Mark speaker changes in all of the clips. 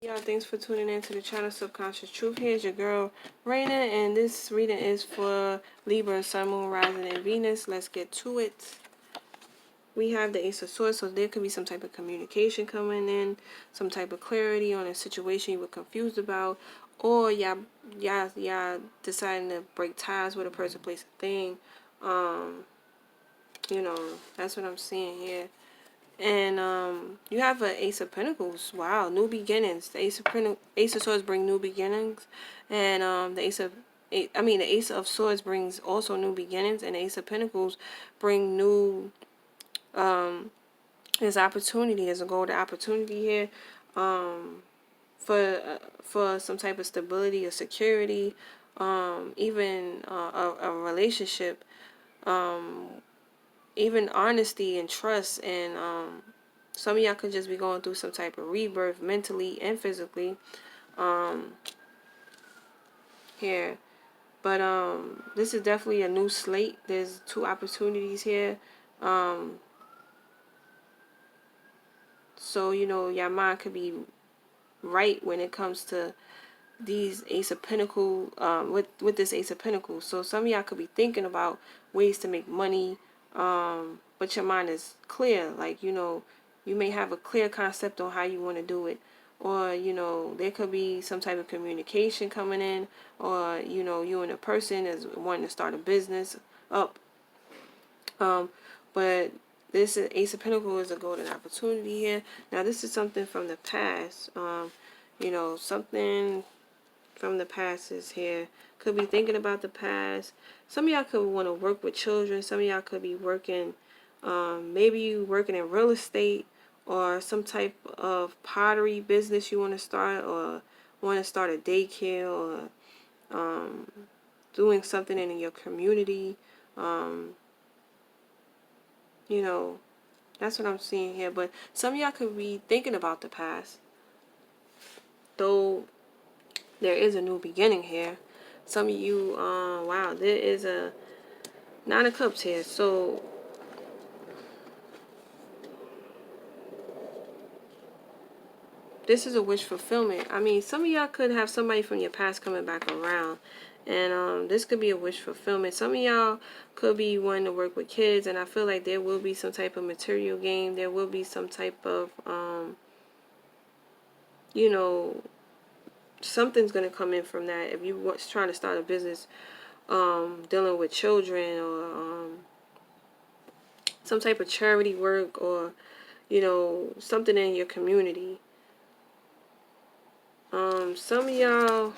Speaker 1: Y'all, thanks for tuning in to the channel Subconscious Truth. Here's your girl Raina, and this reading is for Libra, Sun, Moon, Rising, and Venus. Let's get to it. We have the Ace of Swords, so there could be some type of communication coming in, some type of clarity on a situation you were confused about, or y'all deciding to break ties with a person, place, a thing. You know, that's what I'm seeing here. And you have an Ace of Pentacles. Wow, new beginnings. The Ace of Swords bring new beginnings, and the Ace of Swords brings also new beginnings, and the Ace of Pentacles bring new there's opportunity. There's a golden opportunity here, for some type of stability or security, even a relationship. Even honesty and trust, and some of y'all could just be going through some type of rebirth mentally and physically here. But this is definitely a new slate. There's two opportunities here. So your mind could be right when it comes to these Ace of Pentacles, with this Ace of Pentacles. So some of y'all could be thinking about ways to make money, but your mind is clear. Like, you may have a clear concept on how you want to do it. Or, there could be some type of communication coming in. Or, you and a person is wanting to start a business up. But this is Ace of Pentacles is a golden opportunity here. Now, this is something from the past. Something from the past is here. Could be thinking about the past. Some of y'all could want to work with children. Some of y'all could be working, maybe you working in real estate or some type of pottery business you want to start, or want to start a daycare, or doing something in your community. That's what I'm seeing here. But some of y'all could be thinking about the past, though there is a new beginning here. Some of you, wow, there is a Nine of Cups here. So this is a wish fulfillment. I mean, some of y'all could have somebody from your past coming back around. And this could be a wish fulfillment. Some of y'all could be wanting to work with kids. And I feel like there will be some type of material gain. There will be some type of, something's going to come in from that. If you trying to start a business dealing with children, or some type of charity work, or something in your community. Some of y'all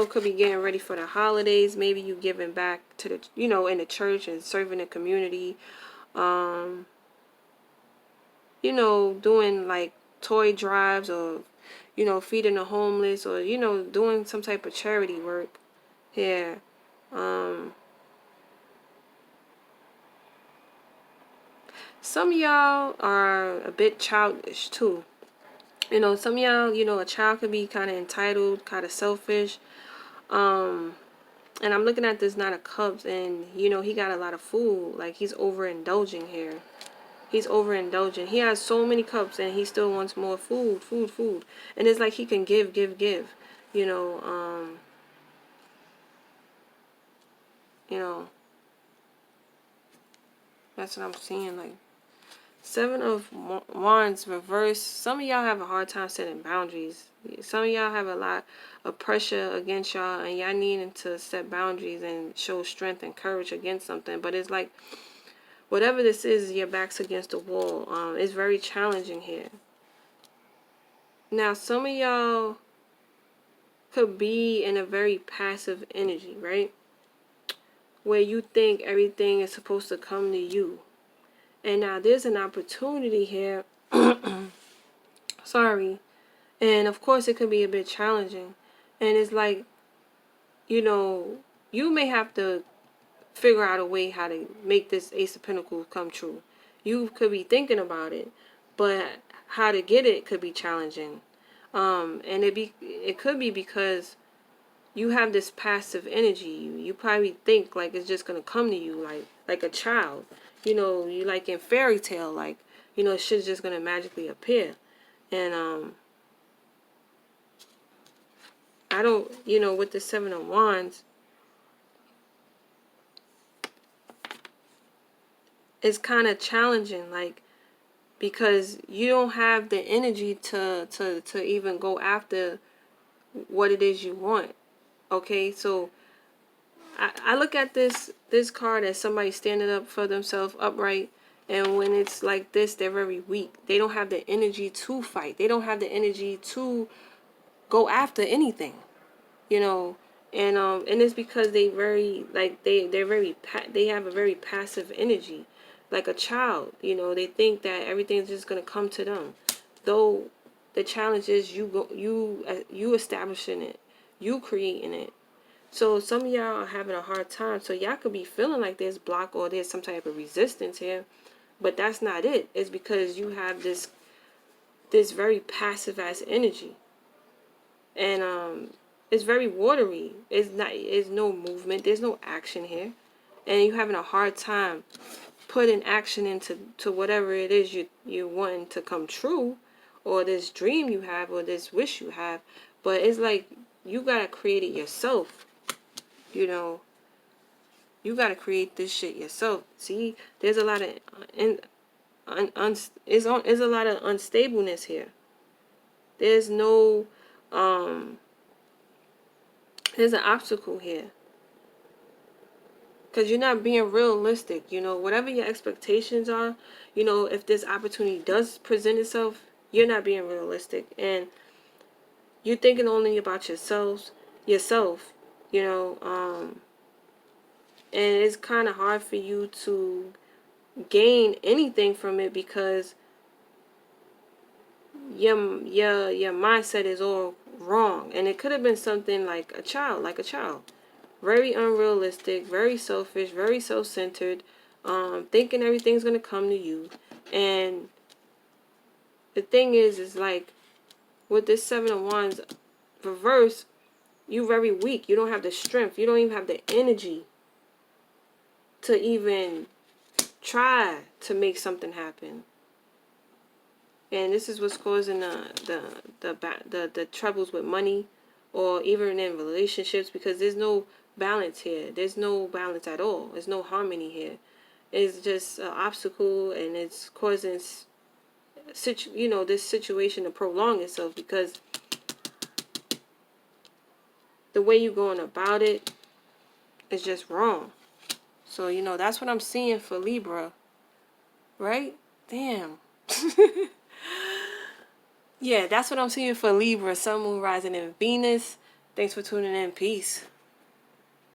Speaker 1: could be getting ready for the holidays. Maybe you giving back to the in the church and serving the community, doing like toy drives, or feeding the homeless, or doing some type of charity work here. Some of y'all are a bit childish too. Some of y'all, a child could be kind of entitled, kind of selfish. And I'm looking at this Nine of Cups, and he got a lot of food. Like, he's overindulging here. He's overindulging. He has so many cups, and he still wants more food. And it's like he can give. That's what I'm seeing. Like, Seven of Wands reverse. Some of y'all have a hard time setting boundaries. Some of y'all have a lot of pressure against y'all, and y'all needing to set boundaries and show strength and courage against something. But it's like, whatever this is, your back's against the wall. It's very challenging here. Now, some of y'all could be in a very passive energy, right? Where you think everything is supposed to come to you. And now there's an opportunity here. Sorry. And of course it could be a bit challenging. And it's like, you may have to figure out a way how to make this Ace of Pentacles come true. You could be thinking about it, but how to get it could be challenging. And it could be because you have this passive energy. You probably think like it's just gonna come to you like a child. You like in fairy tale, like, shit's just gonna magically appear. And I don't, you know, with the Seven of Wands, it's kind of challenging, like, because you don't have the energy to even go after what it is you want. Okay, so I look at this card as somebody standing up for themselves upright, and when it's like this, they're very weak. They don't have the energy to fight. They don't have the energy to go after anything, you know. And it's because they very, like, they have a very passive energy, like a child, you know. They think that everything's just gonna come to them, though the challenge is you establishing it, you creating it. So some of y'all are having a hard time. So y'all could be feeling like there's block or there's some type of resistance here, but that's not it. It's because you have this very passive ass energy, and it's very watery. It's no movement. There's no action here, and you're having a hard time putting action into whatever it is you wanting to come true, or this dream you have, or this wish you have. But it's like you gotta create it yourself. You know, you gotta create this shit yourself. See, there's a lot of there's a lot of unstableness here. There's no there's an obstacle here, because you're not being realistic. You know, whatever your expectations are, you know, if this opportunity does present itself, you're not being realistic, and you're thinking only about yourself, you know. And it's kind of hard for you to gain anything from it, because your mindset is all wrong. And it could have been something like a child, very unrealistic, very selfish, very self-centered, thinking everything's gonna come to you. And the thing is like, with this Seven of Wands reverse, you're very weak. You don't have the strength. You don't even have the energy to even try to make something happen. And this is what's causing the troubles with money, or even in relationships, because there's no balance here. There's no balance at all. There's no harmony here. It's just an obstacle, and it's causing this situation to prolong itself, because the way you're going about it is just wrong. So, you know, that's what I'm seeing for Libra, right? Damn. Yeah, that's what I'm seeing for Libra, Sun, Moon, Rising, and Venus. Thanks for tuning in. Peace.